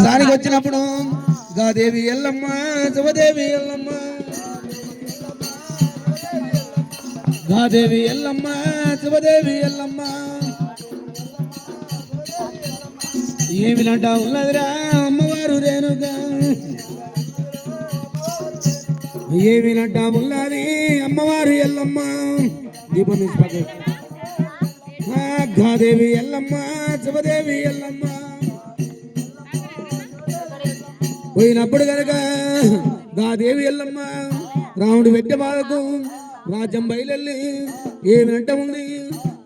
దానికి వచ్చినప్పుడు గాదేవి ఎల్లమ్మ శివదేవి ఎల్లమ్మ గాదేవి ఎల్లమ్మ శివదేవి ఎల్లమ్మ ఏమినంట ఉన్నదిరా అమ్మవారు రేణుగా ఏమినంట ఉన్నది అమ్మవారు ఎల్లమ్మ దీపం గాదేవి ఎల్లమ్మ శివదేవి ఎల్లమ్మ పోయినప్పుడు కనుక గాదేవి ఎల్లమ్మ రాముడు వెంట బాధకు రాజ్యం బయలెళ్ళి ఏమినంట ఉంది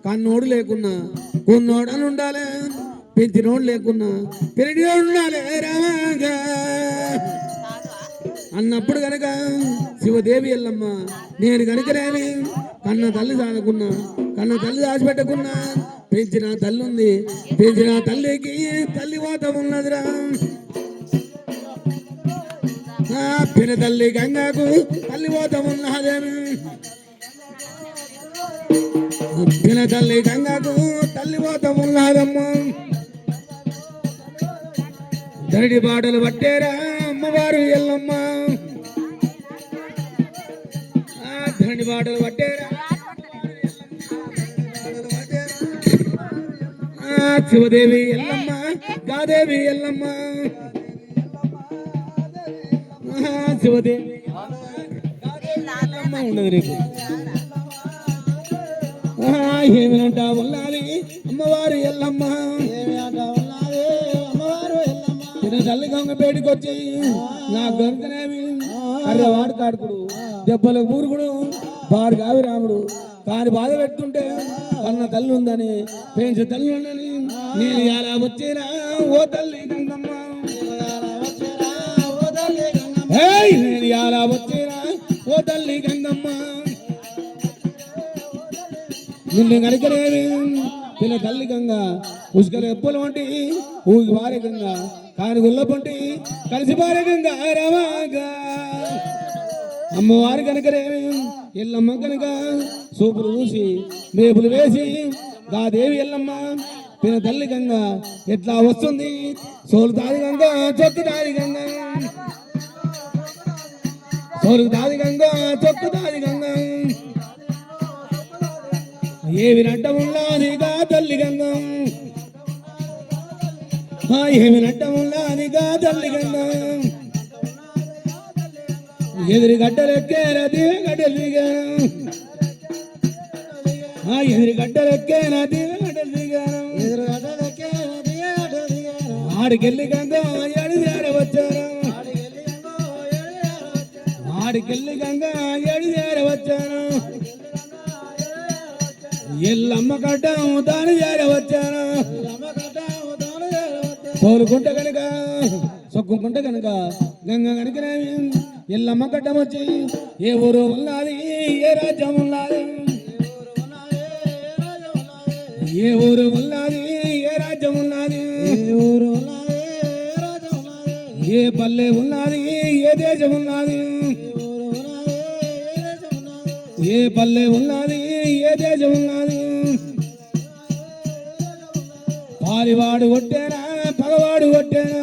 కన్నోడు లేకున్నా కొన్నోడని ఉండాలి పెంచినోడు లేకున్నా పెరిగినోడు ఉండాలి రామాగా అన్నప్పుడు కనుక శివదేవి ఎల్లమ్మ నేను కనుకనేమి కన్న తల్లి దాచుకున్నా కన్న తల్లి దాచిపెట్టకున్నా పెంచిన తల్లి ఉంది పెంచిన తల్లికి తల్లి వాత ఉన్నదిరా పిన తల్లి గంగాకు తల్లి వాత ఉన్నదేమి పిన తల్లి గంగాకు తల్లి వాత ఉన్నదమ్మ దరిడి బాటలు పట్టేరా అమ్మవారు ఎల్లమ్మ ధరణి బాటలు పట్టేరా శివదేవి ఎల్లమ్మ గాదేవి ఎల్లమ్మ శివదేవి ఎల్లమ్మ ఉండదు రేపు ఏమినంట ఉన్నది అమ్మవారు ఎల్లమ్మ తల్లి గంగ పేటికి వచ్చి నా గంగనేమి అరే వాడు కాడుకుడు దెబ్బల ఊరుకుడు వాడు కావి రాముడు కాని బాధ పెడుతుంటే అన్న తల్లి ఉందని పెంచు తల్లి ఉందని నేను ఎలా వచ్చేనా ఓ తల్లి గంగమ్మ నేను ఎలా వచ్చేనా ఓ తల్లి గంగమ్మ నిన్ను కనుకనేవి పిల్ల తల్లి గంగ ఉసుకలు ఎప్పులు వంటి ఊగి వారే గంగ కాని గుల్ల పొంటి కలిసి పారే గంగ రమాగా అమ్మవారు కనుకనేవి ఎల్లమ్మ కనుక సూపులు చూసి మేపులు వేసి గాదేవి ఎల్లమ్మ పిన తల్లి గంగ ఎట్లా వస్తుంది సోలు దాది గంగ చొక్కు దాది గంగ సోలు దాది గంగ చొక్కు దాది గంగ ఏమి నడ్డమున్నాదిగా తల్లి గంగ ఏమి నడ్డమున్నాదిగా తల్లి గంగ ఎదురు గడ్డలెక్కేనది గడ్డలు దిగాను ఎదురు గడ్డలెక్కేనది గడ్డలు దిగాను ఎదురు గడ్డలెక్కేనది గడ్డలు దిగాను ఆడికెళ్ళి గంగ ఏడు చేరవచ్చాను ఆడికెళ్ళి గంగ ఏడు చేరవచ్చాను ఎల్లమ్మ కట్టం తాను చేరవచ్చాను కోరుకుంట కనుక సొక్కుంట కనుక గంగ కనుక ఎల్లమ్మ కట్టం వచ్చి ఏ ఊరు ఉన్నది ఏ రాజ్యం ఉన్నది ఏ ఊరు ఉన్నది ఏ రాజ్యం ఉన్నది ఏ పల్లె ఉన్నది ఏ దేశం ఉన్నది ఏ పల్లె ఉన్నది ఏ దేశం ఉన్నది పాలివాడు కొట్టేనా పగవాడు కొట్టేనా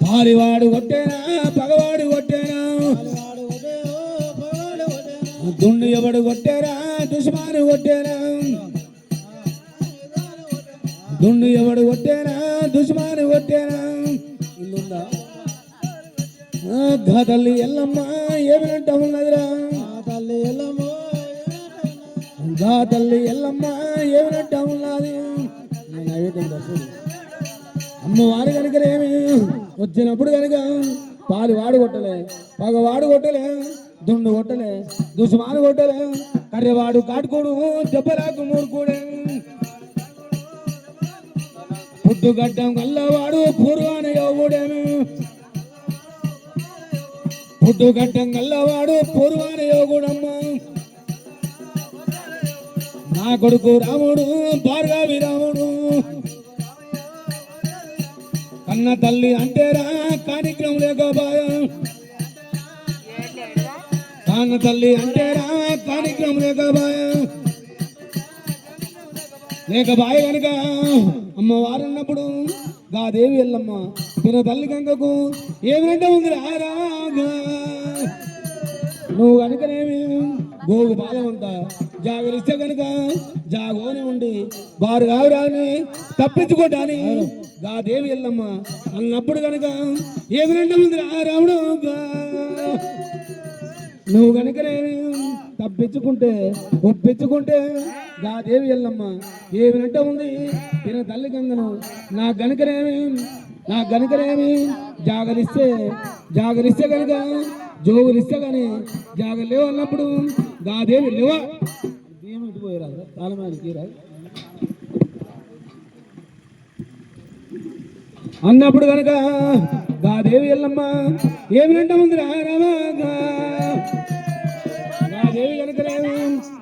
పాలివాడు కొట్టేనా పగవాడు కొట్టేనా దుండు ఎవడు కొట్టేరా దుష్మాను కొట్టేనా దుండు ఎవడు కొట్టేనా దుష్మాను కొట్టేనా ఇల్లుందా గా తల్లి ఎల్లమ్మ ఏమినంట ఉన్నదిరా తల్లి ఎల్లమ్మ గా తల్లి ఎల్లమ్మ ఏమినంట ఉన్నది అమ్మవారు కనుకనేమి వచ్చినప్పుడు కనుక పాలు వాడు కొట్టలే పగవాడు కొట్టలే దుండు కొట్టలే దుష్మాను కొట్టలే కర్రెవాడు కాటుకోడు దెబ్బలాకు మూరుకోడే పుట్టుగడ్డం కల్లవాడు పూర్వాన యోగుడేను పుట్టుగడ్డం కల్లవాడు పూర్వాన యోగుడమ్మ నా కొడుకు రాముడు భార్గవి రాముడు కన్న తల్లి అంటేరా కార్యక్రమం లేకపోయా కన్న తల్లి అంటేరా కార్యక్రమం లేకపోయా లేక బాయి కనుక అమ్మవారు అన్నప్పుడు గా దేవి ఎల్లమ్మ పిన తల్లి గంగకు ఏమినంటే ఉంది రాగా నువ్వు కనుకనేమి గోగు బాలమంతా జాగరిస్తే కనుక జాగోని ఉండి బారు కావురాని తప్పించుకోటాని గా దేవి ఎల్లమ్మ అన్నప్పుడు కనుక ఏమినంటే ఉంది రాముడు నువ్వు కనుకనేమి తప్పించుకుంటే ఒప్పించుకుంటే గా దేవి ఎల్లమ్మ ఏమినంటే ఉంది తిన తల్లి గంగను నా గనుకనేమి జాగరిస్తే కనుక జోగులిస్తే కానీ జాగలేవు అన్నప్పుడు గా దేవి లేవా బియ్యం ఇటుపోయారా తాళమానికి రా అన్నప్పుడు కనుక గా దేవి ఎల్లమ్మ ఏమినంటే ఉంది రామగా దేవి కనుక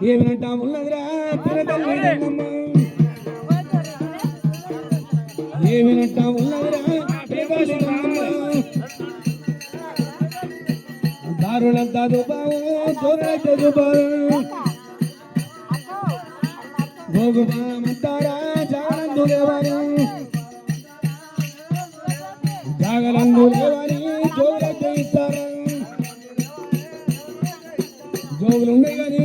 ఏమినంటా ఉన్నదిరా పినతల్లిదమ్మ ఏమినంటా ఉన్నదిరా పినతల్లిదమ్మ దారులంతా దుబావు దూరైతే దుబావు గోగుబామంతారా జాగలందు లేవని జోగులైతే ఇస్తారా జోగులు ఉన్నాయి కానీ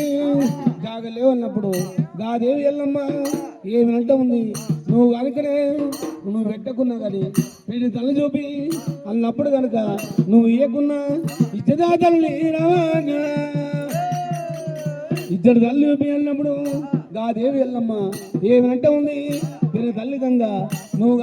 జాగలేవు అన్నప్పుడు గాదేవి ఎల్లమ్మ ఏమినంట ఉంది నువ్వు కనుకనే నువ్వు పెట్టకున్నా కానీ వీడి తల చూపి అన్నప్పుడు కనుక నువ్వు ఇయ్యకున్నా ఇచ్చదాతల్ని రావాగా ఇద్దరు తల్లి చూపి అన్నప్పుడు గాదేవి ఎల్లమ్మ ఏమినంట ఉంది వీడి తల్లి గంగ నువ్వు